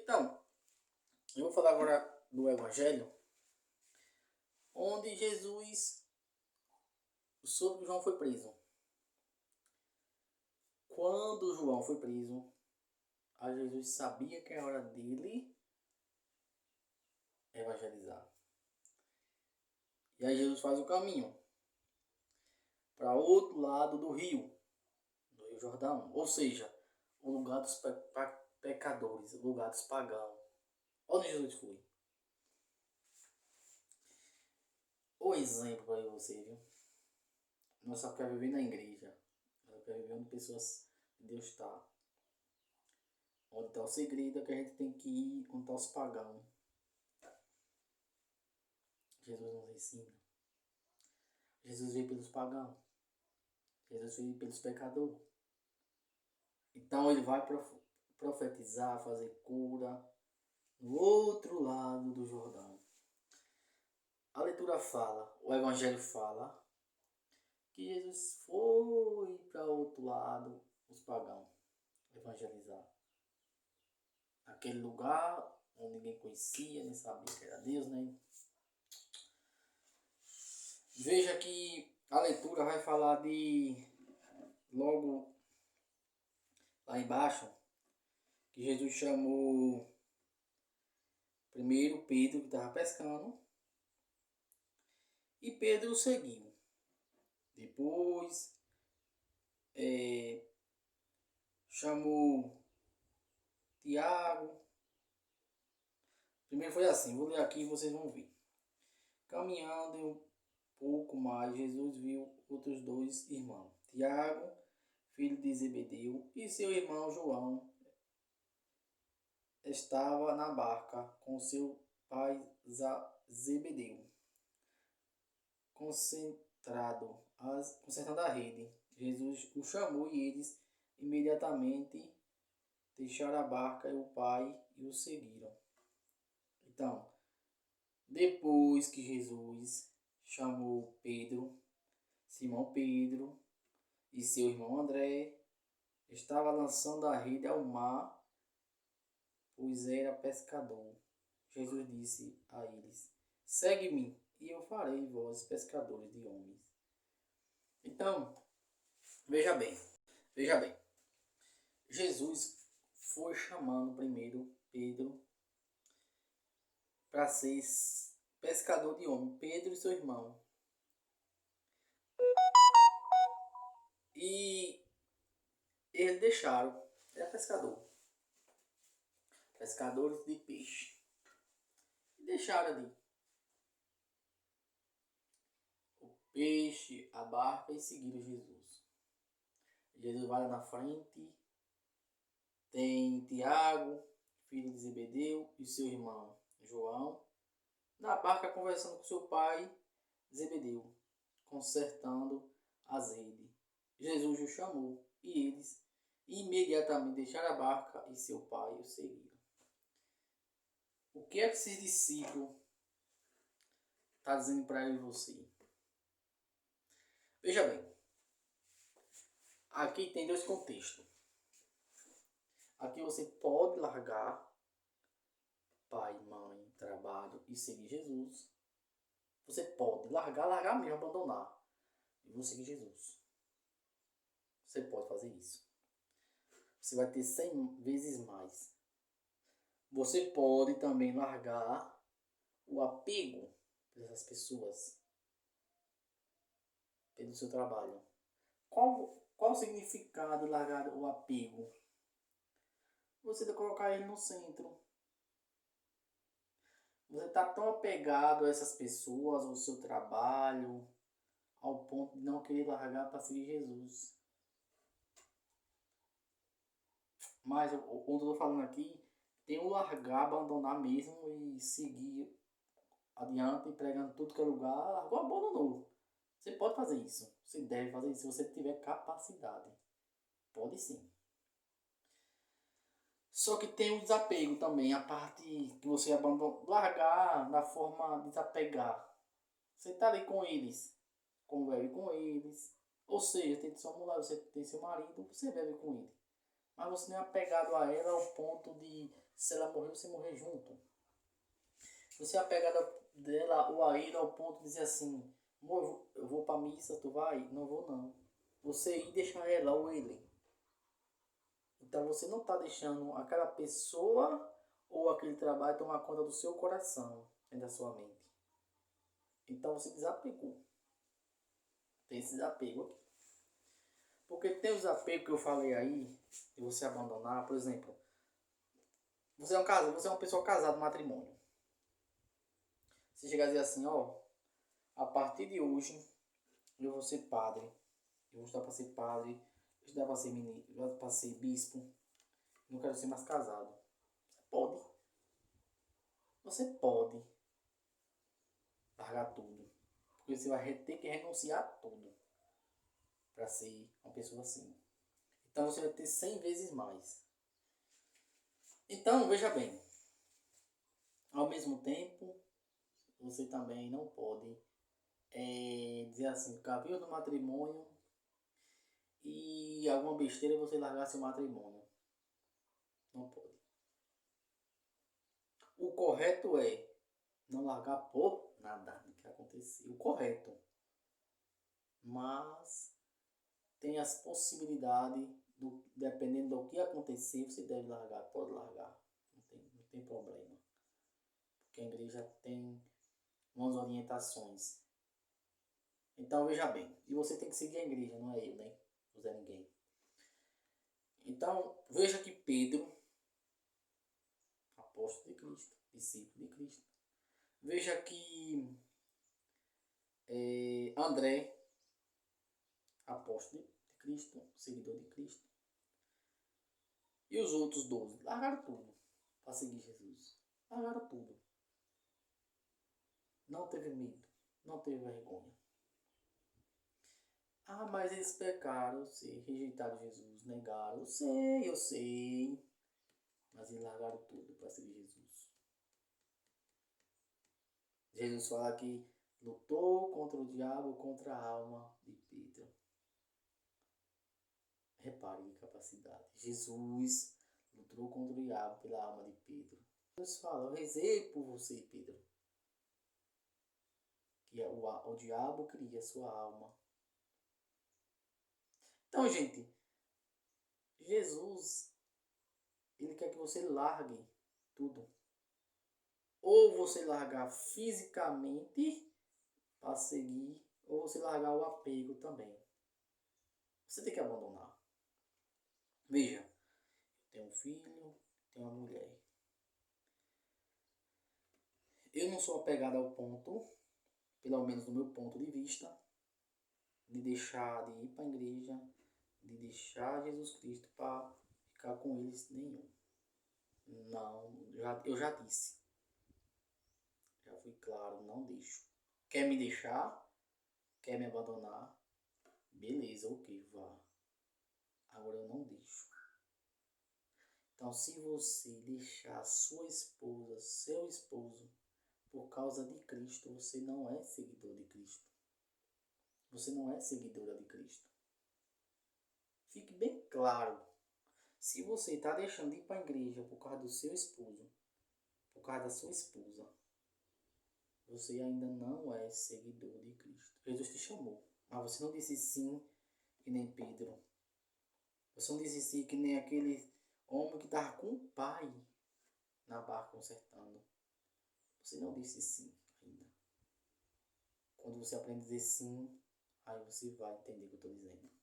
Então, eu vou falar agora do Evangelho, onde Jesus soube que João foi preso. Quando João foi preso, a Jesus sabia que era hora dele evangelizar. E aí Jesus faz o caminho para outro lado do Rio Jordão, ou seja, o lugar dos pecadores, o lugar dos pagãos. Onde Jesus foi? O exemplo para você, viu? Nós só queremos viver na igreja. Nós queremos viver onde pessoas de Deus está. Onde está o segredo é que a gente tem que ir onde está os pagãos. Jesus nos ensina. Jesus veio pelos pagãos. Jesus veio pelos pecadores. Então ele vai profetizar, fazer cura no outro lado do Jordão. A leitura fala, o Evangelho fala, que Jesus foi para o outro lado, os pagãos, evangelizar. Aquele lugar onde ninguém conhecia, nem sabia que era Deus, né? Veja que a leitura vai falar de, logo lá embaixo, que Jesus chamou primeiro Pedro, que estava pescando, e Pedro o seguiu. Depois chamou Tiago. Primeiro foi assim, vou ler aqui e vocês vão ver. Caminhando um pouco mais, Jesus viu outros dois irmãos, Tiago, filho de Zebedeu, e seu irmão João. Estava na barca com seu pai Zebedeu, concentrando a rede. Jesus o chamou e eles imediatamente deixaram a barca e o pai e o seguiram. Então, depois que Jesus chamou Pedro, Simão Pedro e seu irmão André, estava lançando a rede ao mar, pois era pescador. Jesus disse a eles: segue-me e eu farei vós pescadores de homens. Então, veja bem. Jesus foi chamando primeiro Pedro para ser pescador de homens, Pedro e seu irmão. E eles deixaram, era pescadores de peixe. E deixaram ali o peixe, a barca e seguiram Jesus. Jesus vai lá na frente, tem Tiago, filho de Zebedeu, e seu irmão João, na barca conversando com seu pai Zebedeu, consertando as redes. Jesus o chamou e eles imediatamente deixaram a barca e seu pai o seguiram. O que é que esses discípulos estão dizendo para eu e você? Veja bem, aqui tem dois contextos. Aqui você pode largar pai, mãe, trabalho e seguir Jesus. Você pode largar mesmo, abandonar. E vou seguir Jesus. Você pode fazer isso. Você vai ter 100 vezes mais. Você pode também largar o apego dessas pessoas pelo seu trabalho. Qual o significado de largar o apego? Você tem que colocar ele no centro. Você está tão apegado a essas pessoas, ao seu trabalho, ao ponto de não querer largar para seguir Jesus. Mas o ponto que eu estou falando aqui, tem o largar, abandonar mesmo e seguir adiante, pregando tudo que é lugar, largou, abandonou. Você pode fazer isso. Você deve fazer isso se você tiver capacidade. Pode sim. Só que tem o desapego também, a parte que você abandona, largar na forma de desapegar. Você está ali com eles, convive com eles. Ou seja, tem sua mulher, você tem seu marido, você vive com ele. Mas você não é apegado a ela ao ponto de Se ela morrer, você morrer junto. Você é apegado dela ou a ele ao ponto de dizer assim, amor, eu vou pra missa, tu vai? Não vou não. Você ir deixar ela ou ele. Então você não está deixando aquela pessoa ou aquele trabalho tomar conta do seu coração e da sua mente. Então você desapegou. Tem esse desapego aqui. Porque tem os apegos que eu falei aí, de você abandonar, por exemplo, você é uma pessoa casada no matrimônio. Você chega a dizer assim, ó, a partir de hoje eu vou ser padre. Eu vou estudar para ser padre, vou estudar para ser ministro, para ser bispo. Não quero ser mais casado. Você pode. Você pode largar tudo. Porque você vai ter que renunciar a tudo para ser uma pessoa assim. Então você vai ter 100 vezes mais. Então, veja bem. Ao mesmo tempo, você também não pode dizer assim, ficar vivo do matrimônio e alguma besteira você largar seu matrimônio. Não pode. O correto é não largar por nada do que acontecer. O correto. Mas tem as possibilidades, dependendo do que acontecer, você deve largar, pode largar. Não tem problema. Porque a igreja tem umas orientações. Então veja bem, e você tem que seguir a igreja, não é eu, né? Não é ninguém. Então veja que Pedro, apóstolo de Cristo, discípulo de Cristo. Veja que André, apóstolo de Cristo, seguidor de Cristo. E os outros 12 largaram tudo para seguir Jesus. Largaram tudo. Não teve medo, não teve vergonha. Ah, mas eles pecaram, eu sei, rejeitaram Jesus, negaram, eu sei. Mas eles largaram tudo para seguir Jesus. Jesus fala que lutou contra o diabo, contra a alma de Pedro. Repare que capacidade. Jesus lutou contra o diabo pela alma de Pedro. Jesus fala, eu rezei por você, Pedro. Que o diabo queria a sua alma. Então, gente, Jesus, ele quer que você largue tudo. Ou você largar fisicamente para seguir, ou você largar o apego também. Você tem que abandonar. Veja, eu tenho um filho, tenho uma mulher. Eu não sou apegado ao ponto, pelo menos do meu ponto de vista, de deixar de ir para a igreja, de deixar Jesus Cristo para ficar com eles nenhum. Não, eu já disse. Já fui claro, não deixo. Quer me deixar? Quer me abandonar? Beleza, ok, vá. Agora eu não deixo. Então, se você deixar sua esposa, seu esposo, por causa de Cristo, você não é seguidor de Cristo. Você não é seguidora de Cristo. Fique bem claro. Se você está deixando de ir para a igreja por causa do seu esposo, por causa da sua esposa, você ainda não é seguidor de Cristo. Jesus te chamou, mas você não disse sim que nem Pedro. Você não disse sim que nem aquele homem que estava com o pai na barca consertando. Você não disse sim ainda. Quando você aprende a dizer sim, aí você vai entender o que eu estou dizendo.